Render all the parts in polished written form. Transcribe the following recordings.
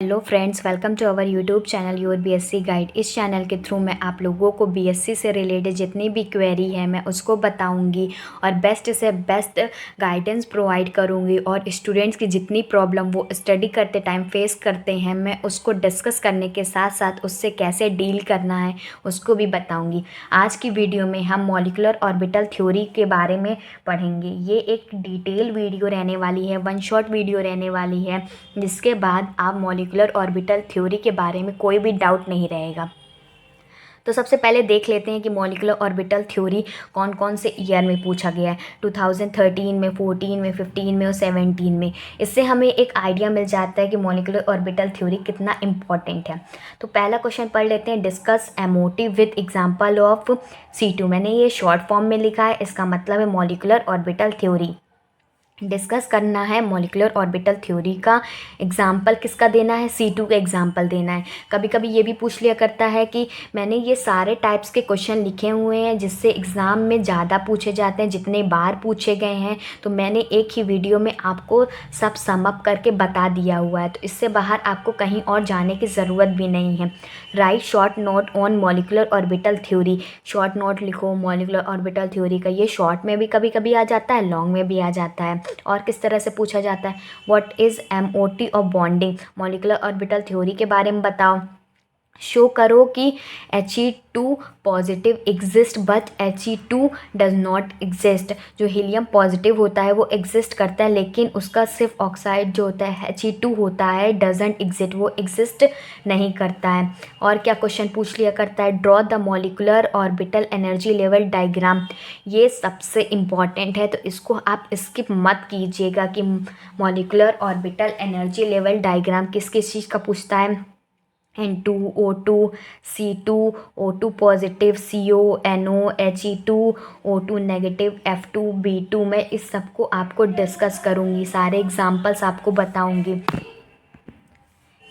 Hello friends, welcome to our YouTube channel your BSc guide. इस चैनल के through मैं आप लोगों को बीएससी से रिलेटेड जितनी भी क्वेरी है मैं उसको बताऊंगी और बेस्ट से बेस्ट गाइडेंस प्रोवाइड करूंगी और स्टूडेंट्स की जितनी प्रॉब्लम वो स्टडी करते टाइम फेस करते हैं मैं उसको डिस्कस करने के साथ साथ उससे कैसे डील करना है उसको भी बताऊँगी। आज की वीडियो में हम मॉलिक्यूलर ऑर्बिटल थ्योरी के बारे में पढ़ेंगे। ये एक डिटेल वीडियो रहने वाली है, वन शॉट वीडियो रहने वाली है, जिसके बाद आप मॉलिक्यूलर ऑर्बिटल थ्योरी के बारे में कोई भी डाउट नहीं रहेगा। तो सबसे पहले देख लेते हैं कि मॉलिक्यूलर ऑर्बिटल थ्योरी कौन कौन से ईयर में पूछा गया है। 2013 में, 14 में, 15 में और 17 में। इससे हमें एक आइडिया मिल जाता है कि मॉलिक्यूलर ऑर्बिटल थ्योरी कितना इंपॉर्टेंट है। तो पहला क्वेश्चन पढ़ लेते हैं। Discuss MOT with example of C2। मैंने ये शॉर्ट फॉर्म में लिखा है, इसका मतलब है मॉलिक्यूलर ऑर्बिटल थ्योरी। डिस्कस करना है मॉलिक्यूलर ऑर्बिटल थ्योरी का एग्जाम्पल किसका देना है, C2 का एग्जाम्पल देना है। कभी कभी ये भी पूछ लिया करता है कि मैंने ये सारे टाइप्स के क्वेश्चन लिखे हुए हैं जिससे एग्ज़ाम में ज़्यादा पूछे जाते हैं, जितने बार पूछे गए हैं, तो मैंने एक ही वीडियो में आपको सब सम अप करके बता दिया हुआ है। तो इससे बाहर आपको कहीं और जाने की ज़रूरत भी नहीं है। Right short note on molecular orbital theory. Short note लिखो मॉलिक्यूलर ऑर्बिटल थ्योरी का। ये शॉर्ट में भी कभी कभी आ जाता है, लॉन्ग में भी आ जाता है। और किस तरह से पूछा जाता है, what is MOT of bonding. Molecular orbital theory के बारे में बताओ। शो करो कि He2 positive exist but He2 does not exist. जो हीलियम पॉजिटिव होता है वो एग्जिस्ट करता है, लेकिन उसका सिर्फ ऑक्साइड जो होता है He2 होता है डजंट एग्जिस्ट, वो एग्जिस्ट नहीं करता है। और क्या क्वेश्चन पूछ लिया करता है, draw the molecular orbital energy level diagram. ये सबसे इम्पॉर्टेंट है, तो इसको आप स्किप मत कीजिएगा कि molecular orbital energy level diagram किस किस चीज़ का पूछता है। N2, O2, C2, O2 positive, CO, NO, He2, O2 negative, F2, B2। मैं इस सबको आपको डिस्कस करूँगी, सारे एग्जांपल्स आपको बताऊँगी।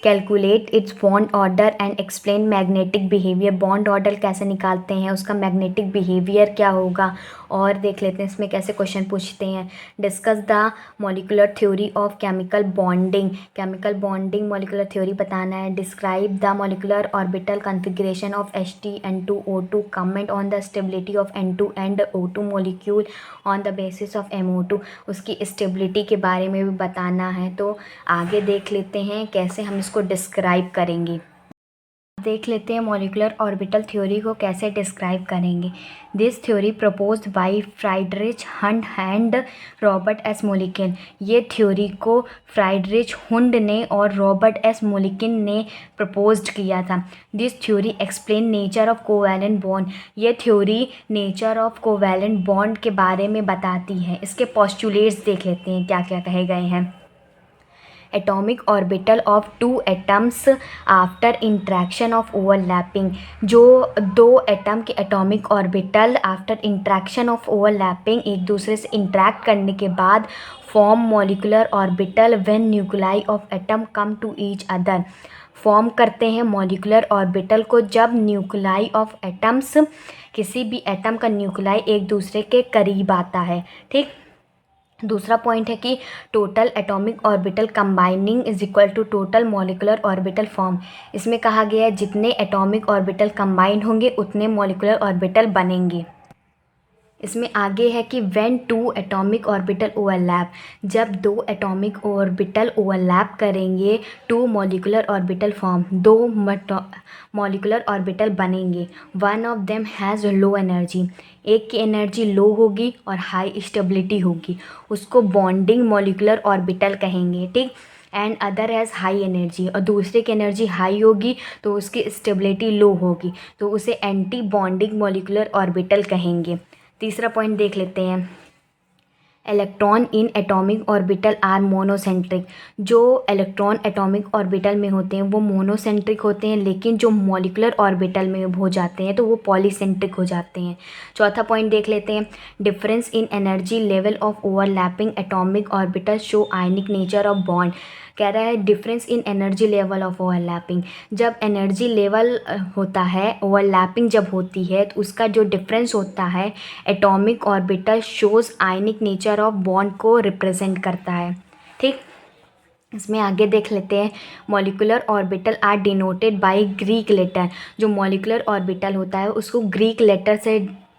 Calculate its bond order and explain magnetic behaviour. Bond order कैसे निकालते हैं, उसका मैग्नेटिक बिहेवियर क्या होगा, और देख लेते हैं इसमें कैसे क्वेश्चन पूछते हैं। Discuss the molecular theory of chemical bonding. Chemical bonding molecular theory बताना है। Describe the molecular orbital configuration of H2N2O2। Comment on the stability of N2 and O2 molecule on the basis of MO2। उसकी stability के बारे में भी बताना है। तो आगे देख लेते हैं कैसे हम इसको डिस्क्राइब करेंगे। देख लेते हैं मॉलिक्यूलर ऑर्बिटल थ्योरी को कैसे डिस्क्राइब करेंगे। This theory proposed by Friedrich Hund and Robert S Mulliken. ये थ्योरी को फ्राइडरिच हुंड ने और रॉबर्ट एस मोलिकिन ने प्रपोज्ड किया था। This theory explain nature of covalent bond. ये theory nature of covalent bond के बारे में बताती है। इसके पोस्टुलेट्स देख लेते हैं क्या क्या कहे गए हैं। Atomic orbital of two atoms after interaction of overlapping. जो दो एटम के atomic orbital after interaction of overlapping एक दूसरे से इंट्रैक्ट करने के बाद form molecular orbital when nuclei of atom come to each other. Form करते हैं मॉलिक्यूलर ऑर्बिटल को जब न्यूक्लियाई ऑफ एटम्स, किसी भी एटम का न्यूक्लियाई एक दूसरे के करीब आता है। ठीक। दूसरा पॉइंट है कि total atomic orbital combining is equal to total molecular orbital form. इसमें कहा गया है जितने एटॉमिक ऑर्बिटल कंबाइन होंगे उतने मॉलिक्यूलर ऑर्बिटल बनेंगे। इसमें आगे है कि when two atomic orbital overlap. जब दो एटॉमिक ऑर्बिटल ओवरलैप करेंगे टू मॉलिक्यूलर ऑर्बिटल फॉर्म, दो मॉलिक्यूलर ऑर्बिटल बनेंगे। One of them has low energy. एक की एनर्जी लो होगी और हाई स्टेबिलिटी होगी, उसको बॉन्डिंग मॉलिक्यूलर ऑर्बिटल कहेंगे। ठीक। And other has high energy, और दूसरे की एनर्जी हाई होगी तो उसकी स्टेबिलिटी लो होगी, तो उसे एंटी बॉन्डिंग मॉलिक्यूलर ऑर्बिटल कहेंगे। तीसरा पॉइंट देख लेते हैं। Electron in atomic orbital are monocentric. जो इलेक्ट्रॉन एटॉमिक ऑर्बिटल में होते हैं वो मोनोसेंट्रिक होते हैं, लेकिन जो मॉलिक्यूलर ऑर्बिटल में हो जाते हैं तो वो पॉलीसेंट्रिक हो जाते हैं। चौथा पॉइंट देख लेते हैं। Difference in energy level of overlapping atomic orbital show ionic nature of bond. कह रहा है difference in energy level of overlapping. जब एनर्जी लेवल होता है, ओवरलैपिंग जब होती है तो उसका जो डिफरेंस होता है atomic orbital shows ionic nature of bond को रिप्रेजेंट करता है। ठीक। इसमें आगे देख लेते हैं, molecular orbital are denoted by Greek letter. जो मॉलिक्यूलर ऑर्बिटल होता है उसको ग्रीक लेटर से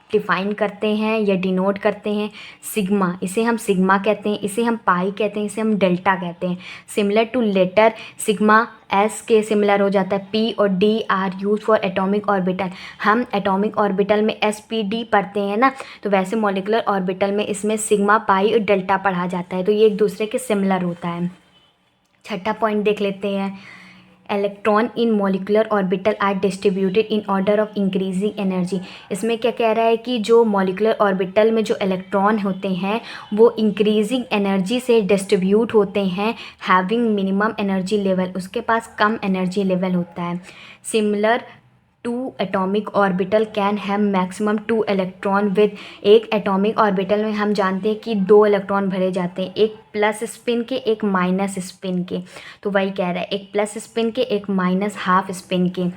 डिफाइन करते हैं या डिनोट करते हैं। सिग्मा, इसे हम सिग्मा कहते हैं, इसे हम पाई कहते हैं, इसे हम डेल्टा कहते हैं। Similar to letter sigma S के सिमिलर हो जाता है। पी और D are use for atomic orbital. हम एटॉमिक ऑर्बिटल में एस पी डी पढ़ते हैं ना, तो वैसे मॉलिक्यूलर ऑर्बिटल में इसमें सिग्मा पाई और डेल्टा पढ़ा जाता है, तो ये एक दूसरे के सिमिलर होता है। छठा पॉइंट देख लेते हैं, electron in molecular orbital are distributed in order of increasing energy. इसमें क्या कह रहा है कि जो मॉलिक्यूलर ऑर्बिटल में जो इलेक्ट्रॉन होते हैं वो इंक्रीजिंग एनर्जी से डिस्ट्रीब्यूट होते हैं, हैविंग मिनिमम एनर्जी लेवल, उसके पास कम एनर्जी लेवल होता है। Similar to atomic orbital can have maximum 2 electron with. एक एटॉमिक ऑर्बिटल में हम जानते हैं कि 2 इलेक्ट्रॉन भरे जाते हैं, एक प्लस स्पिन के एक माइनस स्पिन के, तो वही कह रहा है एक प्लस स्पिन के एक माइनस हाफ स्पिन के।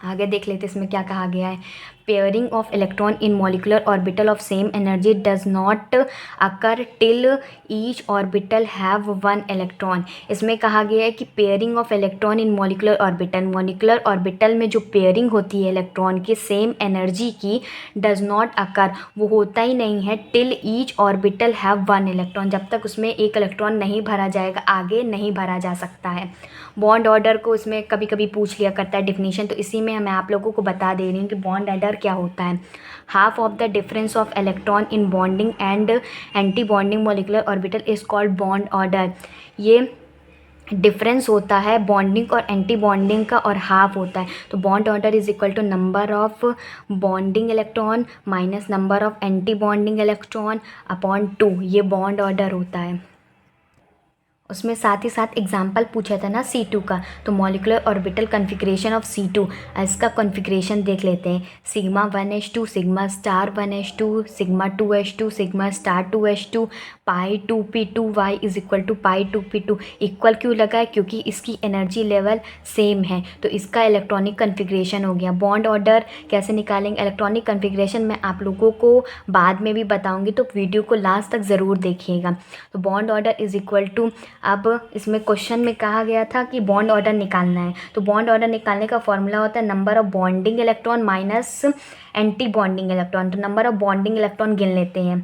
आगे देख लेते इसमें क्या कहा गया है, pairing of electron in molecular orbital of same energy does not occur till each orbital have 1 electron. इसमें कहा गया है कि pairing of electron in molecular orbital में जो पेयरिंग होती है इलेक्ट्रॉन की सेम एनर्जी की, डज नॉट अकर, वो होता ही नहीं है, till each orbital have 1 electron, जब तक उसमें एक इलेक्ट्रॉन नहीं भरा जाएगा आगे नहीं भरा जा सकता है। बॉन्ड ऑर्डर को इसमें कभी कभी पूछ लिया करता है डिफिनीशन, तो इसी में मैं आप लोगों को बता दे रही हूँ कि बॉन्ड ऑर्डर क्या होता है। Half of the difference of electron in bonding and anti bonding molecular orbital is called bond order. ये डिफरेंस होता है बॉन्डिंग और एंटी बॉन्डिंग का, और हाफ होता है, तो bond order is equal to number of bonding electron minus number of anti bonding electron upon 2, ये बॉन्ड ऑर्डर होता है। उसमें साथ ही साथ एग्जाम्पल पूछा था ना C2 का, तो molecular orbital configuration of C2, इसका कॉन्फ़िगरेशन देख लेते हैं। Sigma 1s2 sigma star 1s2 sigma 2s2 sigma star 2s2 pi 2p2y is equal to pi 2p2। Equal क्यों लगा है, क्योंकि इसकी एनर्जी लेवल सेम है, तो इसका इलेक्ट्रॉनिक कॉन्फ़िगरेशन हो गया। बॉन्ड ऑर्डर कैसे निकालेंगे, इलेक्ट्रॉनिक कॉन्फ़िगरेशन मैं आप लोगों को बाद में भी बताऊँगी, तो वीडियो को लास्ट तक ज़रूर देखिएगा। तो bond order is equal to, अब इसमें क्वेश्चन में कहा गया था कि बॉन्ड ऑर्डर निकालना है, तो बॉन्ड ऑर्डर निकालने का फॉर्मूला होता है number of bonding electron minus anti bonding electron. तो नंबर ऑफ बॉन्डिंग इलेक्ट्रॉन गिन लेते हैं,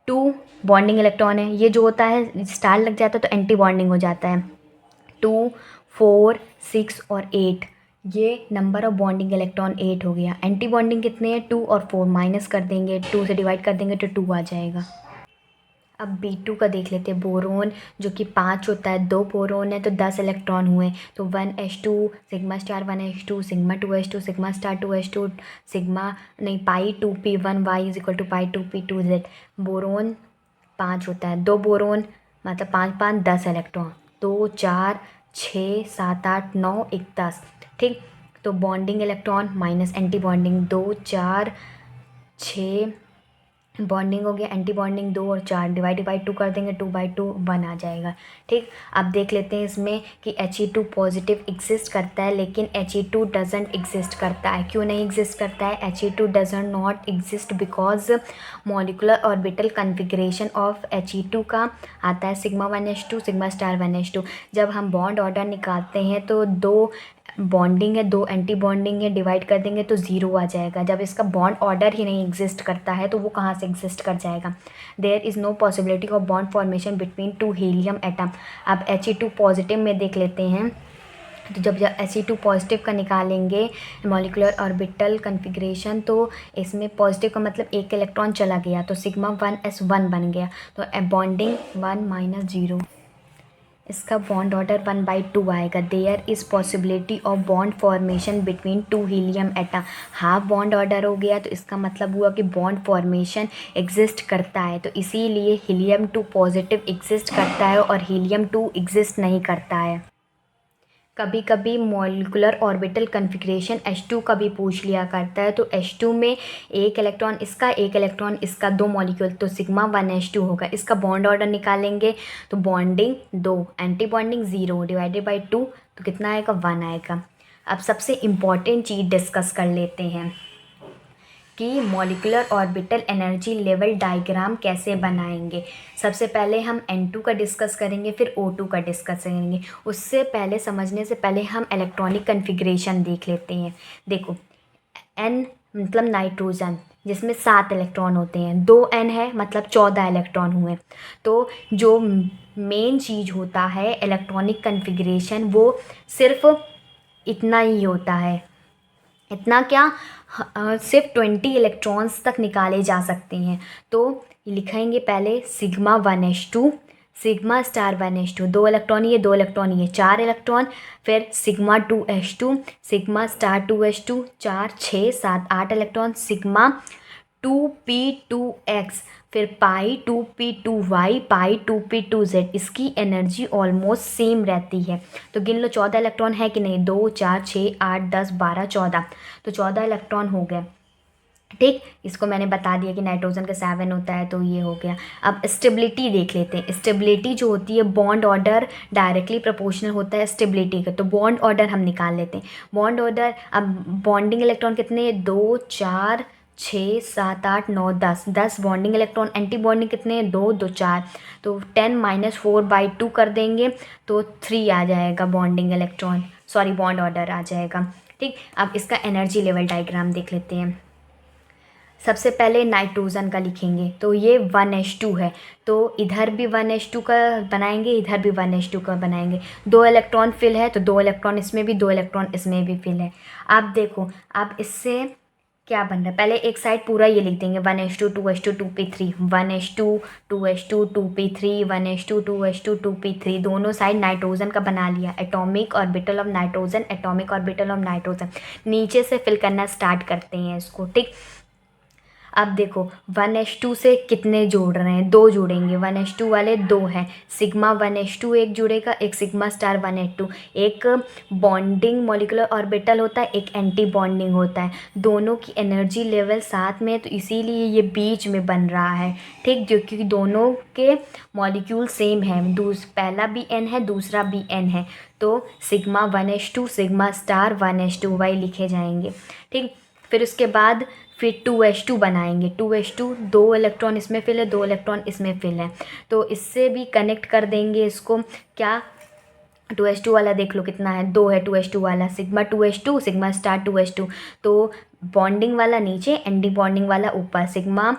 2 बॉन्डिंग इलेक्ट्रॉन है, ये जो होता है स्टार लग जाता है तो एंटी बॉन्डिंग हो जाता है। 2 4 6 और 8, ये नंबर ऑफ बॉन्डिंग इलेक्ट्रॉन 8 हो गया। एंटी बॉन्डिंग कितने हैं, 2 और 4, माइनस कर देंगे, 2 से डिवाइड कर देंगे तो 2 आ जाएगा। अब B2 का देख लेते हैं, बोरोन जो कि 5 होता है, 2 बोरोन है तो 10 इलेक्ट्रॉन हुए, तो 1s2 sigma star 1s2 sigma 2s2 sigma star 2s2 sigma नहीं pi 2p1y is equal to pi 2p2z। Boron 5 होता है, 2 बोरोन मतलब 5 5 10 इलेक्ट्रॉन, 2 4 6 7 8 9 1 10, ठीक। तो bonding electron minus anti bonding, 2 4 6 bonding हो गया, एंटी बॉन्डिंग 2 और 4, डिवाइड 2 कर देंगे, 2/2 1 आ जाएगा, ठीक। अब देख लेते हैं इसमें कि He2 पॉजिटिव एग्जिस्ट करता है, लेकिन He2 डजेंट एग्जिस्ट करता है। क्यों नहीं एग्जिस्ट करता है, He2 doesn't not exist because molecular orbital configuration of He2 का आता है sigma 1s2 sigma star 1s2। जब हम बॉन्ड ऑर्डर निकालते हैं तो 2 बॉन्डिंग है 2 एंटी बॉन्डिंग है, डिवाइड कर देंगे तो 0 आ जाएगा। जब इसका बॉन्ड ऑर्डर ही नहीं एग्जिस्ट करता है तो वो कहाँ से एग्जिस्ट कर जाएगा। There is no possibility of bond formation between 2 helium atom. अब He2 पॉजिटिव में देख लेते हैं, तो जब He2 पॉजिटिव का निकालेंगे मॉलिक्यूलर ऑर्बिटल कॉन्फ़िगरेशन, तो इसमें पॉजिटिव का मतलब एक इलेक्ट्रॉन चला गया, तो सिग्मा 1s1 बन गया, तो बॉन्डिंग 1 - 0, इसका बॉन्ड ऑर्डर 1/2 आएगा। There is possibility of bond formation between 2 helium atom. Half bond order हो गया, तो इसका मतलब हुआ कि बॉन्ड फॉर्मेशन एग्जिस्ट करता है, तो इसीलिए हीलियम 2 पॉजिटिव एग्जिस्ट करता है और हीलियम 2 एग्जिस्ट नहीं करता है। कभी कभी मॉलिक्यूलर ऑर्बिटल कॉन्फ़िगरेशन H2 का भी पूछ लिया करता है, तो H2 में एक इलेक्ट्रॉन इसका 2 मॉलिक्यूल, तो सिग्मा 1s2 होगा। इसका बॉन्ड ऑर्डर निकालेंगे तो bonding 2 anti bonding 0 divided by 2, तो कितना आएगा 1 आएगा। अब सबसे इम्पॉर्टेंट चीज़ डिस्कस कर लेते हैं, कि molecular orbital energy level diagram कैसे बनाएंगे। सबसे पहले हम N2 का डिस्कस करेंगे, फिर O2 का डिस्कस करेंगे। उससे पहले समझने से पहले हम इलेक्ट्रॉनिक कन्फिग्रेशन देख लेते हैं। देखो, N मतलब नाइट्रोजन, जिसमें 7 इलेक्ट्रॉन होते हैं, 2 N है मतलब 14 इलेक्ट्रॉन हुए। तो जो मेन चीज़ होता है इलेक्ट्रॉनिक कन्फिग्रेशन, वो सिर्फ इतना ही होता है। इतना क्या, सिर्फ 20 इलेक्ट्रॉन्स तक निकाले जा सकते हैं। तो लिखेंगे पहले sigma 1s2, sigma star 1s2, 2 electron ये 2 इलेक्ट्रॉन ये 4 इलेक्ट्रॉन। फिर sigma 2s2, sigma star 2s2, 4 6 7 8 electron. Sigma 2p2x, फिर पाई 2p2y, पाई 2p2z। इसकी एनर्जी ऑलमोस्ट सेम रहती है। तो गिन लो 14 इलेक्ट्रॉन है कि नहीं, 2 4 6 8 10 12 14, तो 14 इलेक्ट्रॉन हो गए। ठीक, इसको मैंने बता दिया कि नाइट्रोजन का 7 होता है, तो ये हो गया। अब स्टेबिलिटी देख लेते हैं। स्टेबिलिटी जो होती है, बॉन्ड ऑर्डर डायरेक्टली प्रोपोर्शनल होता है स्टेबिलिटी का। तो बॉन्ड ऑर्डर हम निकाल लेते हैं। बॉन्ड ऑर्डर, अब बॉन्डिंग इलेक्ट्रॉन कितने, 2 4 6 7 8 9 10, 10 बॉन्डिंग इलेक्ट्रॉन। एंटी बॉन्डिंग कितने हैं, 2 2 4, तो 10 - 4/2 कर देंगे तो 3 आ जाएगा bonding electron, sorry bond order आ जाएगा। ठीक, अब इसका एनर्जी लेवल डायग्राम देख लेते हैं। सबसे पहले नाइट्रोजन का लिखेंगे, तो ये 1s2 है, तो इधर भी 1s2 का बनाएंगे, इधर भी 1s2 का बनाएंगे। 2 इलेक्ट्रॉन फिल है तो 2 इलेक्ट्रॉन इसमें भी, 2 इलेक्ट्रॉन इसमें भी फिल है। अब देखो, अब इससे क्या बन रहा है, पहले एक साइड पूरा ये लिख देंगे, 1s2 2s2 2p3, 1s2 2s2 2p3, 1s2 2s2 2p3। दोनों साइड नाइट्रोजन का बना लिया। Atomic orbital of nitrogen, atomic orbital of nitrogen. नीचे से फिल करना स्टार्ट करते हैं इसको। ठीक, अब देखो 1s2 से कितने जोड़ रहे हैं, 2 जोड़ेंगे। 1s2 वाले 2 हैं। सिग्मा 1s2 एक जुड़ेगा, एक सिग्मा स्टार 1s2। एक बॉन्डिंग मॉलिक्यूलर ऑर्बिटल होता है, एक एंटी बॉन्डिंग होता है। दोनों की एनर्जी लेवल साथ में है, तो इसीलिए ये बीच में बन रहा है। ठीक, जो क्योंकि दोनों के मॉलिक्यूल सेम है, पहला भी n है, दूसरा भी n है, तो sigma 1s2 sigma star 1s2 Y लिखे जाएंगे। ठीक, फिर उसके बाद फिर 2s2 बनाएंगे। 2s2, 2 इलेक्ट्रॉन इसमें फिल है, 2 इलेक्ट्रॉन इसमें फिल है, तो इससे भी कनेक्ट कर देंगे इसको। क्या, 2s2 वाला देख लो कितना है, 2 है 2s2 वाला। Sigma 2s2 sigma star 2s2, तो बॉन्डिंग वाला नीचे, एंटी बॉन्डिंग वाला ऊपर। Sigma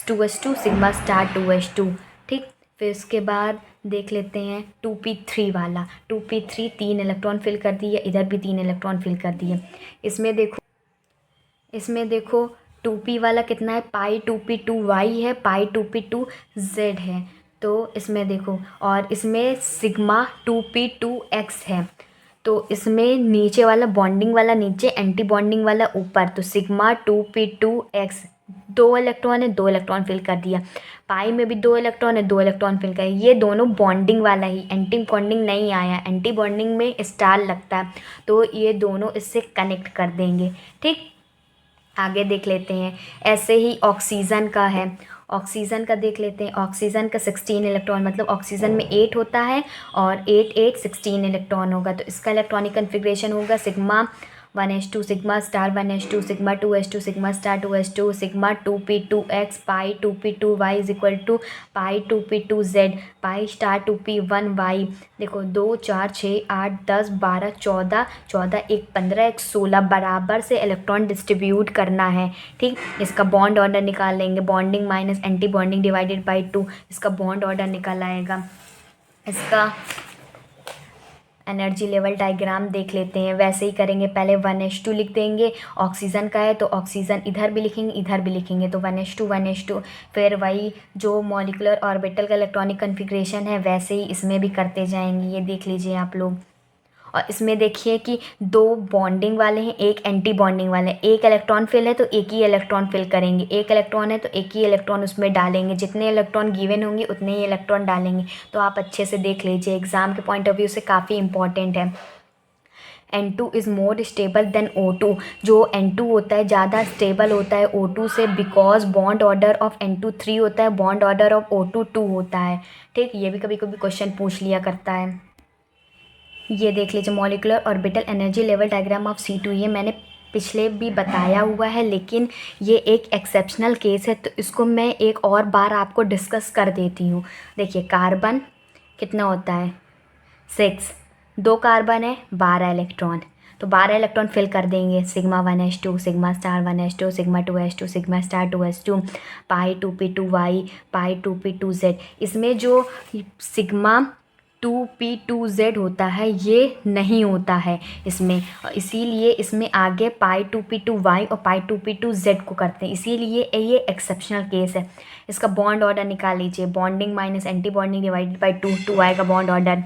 2s2 sigma star 2s2। ठीक, फिर उसके बाद देख लेते हैं 2p3 वाला। 2p3 3 इलेक्ट्रॉन फिल कर दिए, इधर भी 3 इलेक्ट्रॉन फिल कर दिए। इसमें देखो 2p वाला कितना है, पाई 2p2y है, पाई 2p2z है। तो इसमें देखो, और इसमें सिग्मा 2p2x है। तो इसमें नीचे वाला बॉन्डिंग वाला नीचे, एंटी बॉन्डिंग वाला ऊपर, तो सिग्मा 2p2x। 2 इलेक्ट्रॉन है, 2 इलेक्ट्रॉन फिल कर दिया। पाई में भी 2 इलेक्ट्रॉन है, 2 इलेक्ट्रॉन फिल कर। ये दोनों बॉन्डिंग वाला ही, एंटी बॉन्डिंग नहीं आया। एंटी बॉन्डिंग में स्टार लगता है, तो ये दोनों इससे कनेक्ट कर देंगे। ठीक, आगे देख लेते हैं। ऐसे ही ऑक्सीजन का है, ऑक्सीजन का देख लेते हैं। ऑक्सीजन का 16 इलेक्ट्रॉन, मतलब ऑक्सीजन में 8 होता है और 8 8 16 इलेक्ट्रॉन होगा। तो इसका इलेक्ट्रॉनिक कन्फिग्रेशन होगा sigma 1s2 sigma star 1s2 sigma 2s2 sigma star 2s2 sigma 2p2x pi 2p2y is equal to pi 2p2z pi star 2p1y। देखो 2 4 6 8 10 12 14 14 1 15 1 16 बराबर से इलेक्ट्रॉन डिस्ट्रीब्यूट करना है। ठीक, इसका बॉन्ड ऑर्डर निकाल लेंगे। Bonding minus anti bonding divided by 2, इसका बॉन्ड ऑर्डर निकल आएगा। इसका एनर्जी लेवल डायग्राम देख लेते हैं। वैसे ही करेंगे, पहले 1s2 लिख देंगे। ऑक्सीजन का है तो ऑक्सीजन इधर भी लिखेंगे, इधर भी लिखेंगे, तो 1s2 फिर वही जो मॉलिक्यूलर ऑर्बिटल का इलेक्ट्रॉनिक कन्फिग्रेशन है वैसे ही इसमें भी करते जाएंगे। ये देख लीजिए आप लोग। और इसमें देखिए कि 2 बॉन्डिंग वाले हैं, एक एंटी बॉन्डिंग वाले हैं। एक इलेक्ट्रॉन फिल है तो एक ही इलेक्ट्रॉन फिल करेंगे, एक इलेक्ट्रॉन है तो एक ही इलेक्ट्रॉन उसमें डालेंगे। जितने इलेक्ट्रॉन गिवन होंगे उतने ही इलेक्ट्रॉन डालेंगे। तो आप अच्छे से देख लीजिए, एग्ज़ाम के पॉइंट ऑफ व्यू से काफ़ी इंपॉर्टेंट है। N2 is more stable then O2। जो N2 होता है ज़्यादा स्टेबल होता है O2 से, because bond order of N2 3 होता है, बॉन्ड ऑर्डर ऑफ O2 2 होता है। ठीक, ये भी कभी कभी क्वेश्चन पूछ लिया करता है। ये देख लीजिए molecular orbital energy level diagram of C2। ये मैंने पिछले भी बताया हुआ है, लेकिन ये एक एक्सेप्शनल केस है तो इसको मैं एक और बार आपको डिस्कस कर देती हूँ। देखिए कार्बन कितना होता है 6, 2 कार्बन है 12 इलेक्ट्रॉन, तो 12 इलेक्ट्रॉन फिल कर देंगे sigma 1s2 sigma star 1s2 sigma 2s2 sigma star 2s2 pi 2p2y पाई 2p2z। इसमें जो सिग्मा 2p2z होता है ये नहीं होता है इसमें, इसीलिए इसमें आगे पाई 2p2y और पाई 2p2z को करते हैं, इसीलिए ये एक्सेप्शनल केस है। इसका बॉन्ड ऑर्डर निकाल लीजिए, bonding minus anti bonding divided by 2 आएगा बॉन्ड ऑर्डर।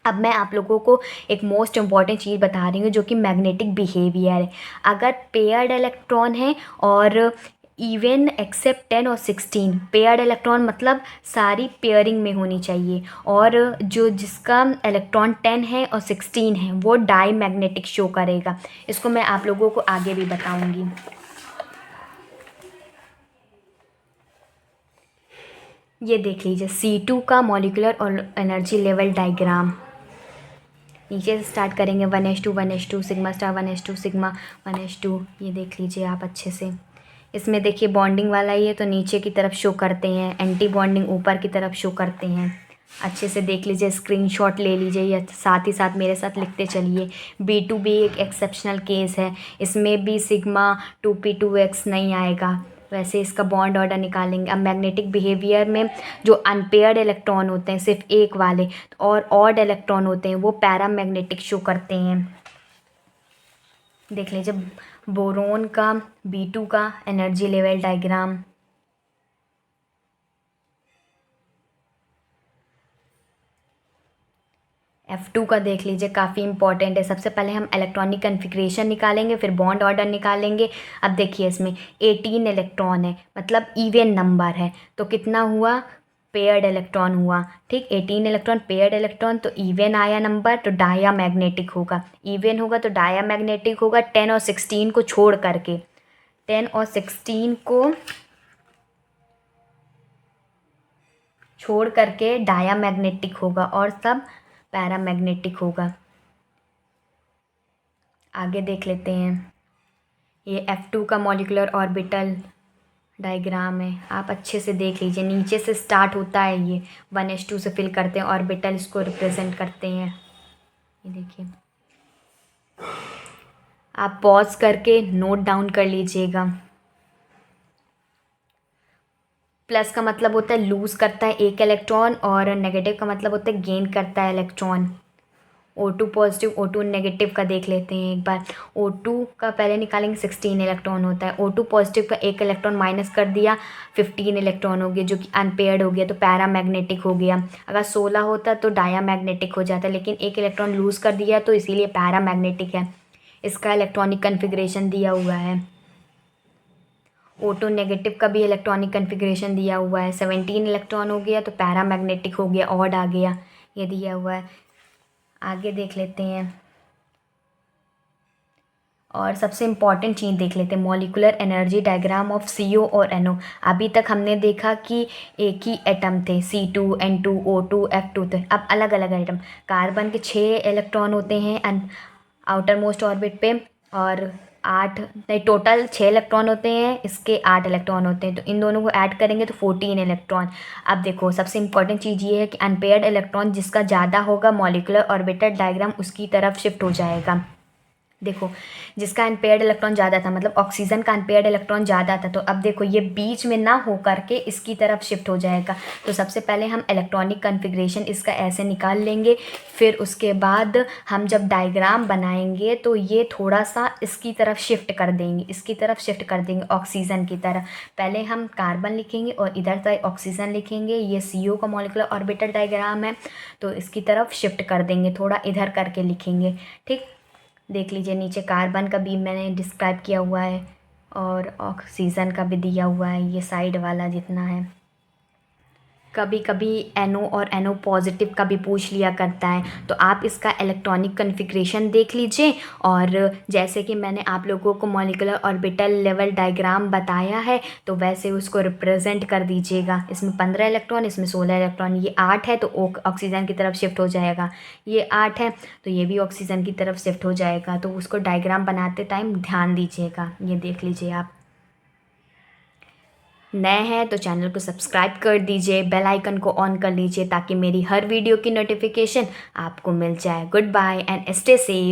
अब मैं आप लोगों को एक मोस्ट इम्पॉर्टेंट चीज़ बता रही हूँ जो कि मैग्नेटिक बिहेवियर है। अगर पेयर्ड इलेक्ट्रॉन है और इवन एक्सेप्ट 10 और 16, पेयर्ड इलेक्ट्रॉन मतलब सारी पेयरिंग में होनी चाहिए, और जो जिसका इलेक्ट्रॉन 10 है और 16 है वो डाई मैग्नेटिक शो करेगा। इसको मैं आप लोगों को आगे भी बताऊँगी। ये देख लीजिए C2 का मॉलिक्यूलर और एनर्जी लेवल डायग्राम। नीचे से स्टार्ट करेंगे 1s2 1s2 sigma star 1s2 sigma 1s2, ये देख लीजिए आप अच्छे से। इसमें देखिए बॉन्डिंग वाला ही है तो नीचे की तरफ शो करते हैं, एंटी बॉन्डिंग ऊपर की तरफ शो करते हैं। अच्छे से देख लीजिए, स्क्रीनशॉट ले लीजिए या साथ ही साथ मेरे साथ लिखते चलिए। B2 भी एक एक्सेप्शनल केस है, इसमें भी सिग्मा 2p2x नहीं आएगा। वैसे इसका बॉन्ड ऑर्डर निकालेंगे। अब मैग्नेटिक बिहेवियर में जो अनपेयर्ड इलेक्ट्रॉन होते हैं सिर्फ एक वाले और ऑड इलेक्ट्रॉन होते हैं वो पैरामैग्नेटिक शो करते हैं। देख लीजिए बोरोन का B2 का एनर्जी लेवल डायग्राम। F2 का देख लीजिए, काफ़ी इंपॉर्टेंट है। सबसे पहले हम इलेक्ट्रॉनिक कन्फिग्रेशन निकालेंगे, फिर बॉन्ड ऑर्डर निकालेंगे। अब देखिए इसमें 18 इलेक्ट्रॉन है, मतलब इवन नंबर है, तो कितना हुआ पेयर्ड इलेक्ट्रॉन हुआ। ठीक, 18 इलेक्ट्रॉन पेयर्ड इलेक्ट्रॉन तो इवन आया नंबर, तो डाया मैग्नेटिक होगा। इवन होगा तो डाया मैग्नेटिक होगा। 10 और 16 को छोड़ करके, 10 और 16 को छोड़ करके डाया मैग्नेटिक होगा और सब पैरामैग्नेटिक होगा। आगे देख लेते हैं, ये F2 का मॉलिक्यूलर ऑर्बिटल डायग्राम है, आप अच्छे से देख लीजिए। नीचे से स्टार्ट होता है, ये 1s2 से फिल करते हैं ऑर्बिटल, इसको रिप्रेजेंट करते हैं। ये देखिए, आप पॉज करके नोट डाउन कर लीजिएगा। प्लस का मतलब होता है लूज़ करता है एक इलेक्ट्रॉन, और नेगेटिव का मतलब होता है गेन करता है electron. O2 positive O2 negative का देख लेते हैं एक बार। O2 का पहले निकालेंगे 16 इलेक्ट्रॉन होता है। O2 पॉजिटिव का एक इलेक्ट्रॉन माइनस कर दिया, 15 इलेक्ट्रॉन हो गया जो कि अनपेयर्ड हो गया, तो पैरामैग्नेटिक हो गया। अगर 16 होता तो डायामैग्नेटिक हो जाता, लेकिन एक इलेक्ट्रॉन लूज़ कर दिया तो इसीलिए पैरामैग्नेटिक है। इसका इलेक्ट्रॉनिक कन्फिग्रेशन दिया हुआ है। O2 नेगेटिव का भी इलेक्ट्रॉनिक कन्फिग्रेशन दिया हुआ है। 17 इलेक्ट्रॉन हो गया तो पैरामैग्नेटिक हो गया, ऑड आ गया, ये दिया हुआ है। आगे देख लेते हैं, और सबसे इम्पॉर्टेंट चीज़ देख लेते हैं, molecular energy diagram of CO और NO। अभी तक हमने देखा कि एक ही एटम थे, C2 N2 O2 F2 थे। अब अलग अलग एटम, कार्बन के 6 इलेक्ट्रॉन होते हैं आउटर मोस्ट ऑर्बिट पे, और 8 नहीं, टोटल 6 इलेक्ट्रॉन होते हैं, इसके 8 इलेक्ट्रॉन होते हैं, तो इन दोनों को ऐड करेंगे तो 14 इलेक्ट्रॉन। अब देखो सबसे इंपॉर्टेंट चीज़ ये है कि अनपेयर्ड इलेक्ट्रॉन जिसका ज़्यादा होगा मॉलिक्यूलर ऑर्बिटल डायग्राम उसकी तरफ शिफ्ट हो जाएगा। देखो जिसका अनपेयर्ड इलेक्ट्रॉन ज़्यादा था, मतलब ऑक्सीजन का अनपेयर्ड इलेक्ट्रॉन ज़्यादा था, तो अब देखो ये बीच में ना हो करके इसकी तरफ शिफ्ट हो जाएगा। तो सबसे पहले हम इलेक्ट्रॉनिक कन्फिग्रेशन इसका ऐसे निकाल लेंगे, फिर उसके बाद हम जब डायग्राम बनाएंगे तो ये थोड़ा सा इसकी तरफ शिफ्ट कर देंगे, इसकी तरफ शिफ्ट कर देंगे ऑक्सीजन की तरफ। पहले हम कार्बन लिखेंगे और इधर साइड ऑक्सीजन लिखेंगे। ये CO का मॉलिक्यूलर ऑर्बिटल डायग्राम है, तो इसकी तरफ शिफ्ट कर देंगे, थोड़ा इधर करके लिखेंगे। ठीक, देख लीजिए नीचे कार्बन का भी मैंने डिस्क्राइब किया हुआ है और ऑक्सीजन का भी दिया हुआ है, ये साइड वाला जितना है। कभी कभी NO और NO पॉजिटिव का भी पूछ लिया करता है। तो आप इसका इलेक्ट्रॉनिक कन्फिग्रेशन देख लीजिए, और जैसे कि मैंने आप लोगों को मॉलिक्यूलर ऑर्बिटल लेवल डायग्राम बताया है तो वैसे उसको रिप्रेजेंट कर दीजिएगा। इसमें 15 इलेक्ट्रॉन, इसमें 16 इलेक्ट्रॉन, ये 8 है तो ऑक्सीजन की तरफ शिफ्ट हो जाएगा, ये 8 है तो ये भी ऑक्सीजन की तरफ शिफ्ट हो जाएगा। तो उसको डायग्राम बनाते टाइम ध्यान दीजिएगा। ये देख लीजिए आप। नए हैं तो चैनल को सब्सक्राइब कर दीजिए, बेल आइकन को ऑन कर लीजिए ताकि मेरी हर वीडियो की नोटिफिकेशन आपको मिल जाए। Goodbye and stay safe.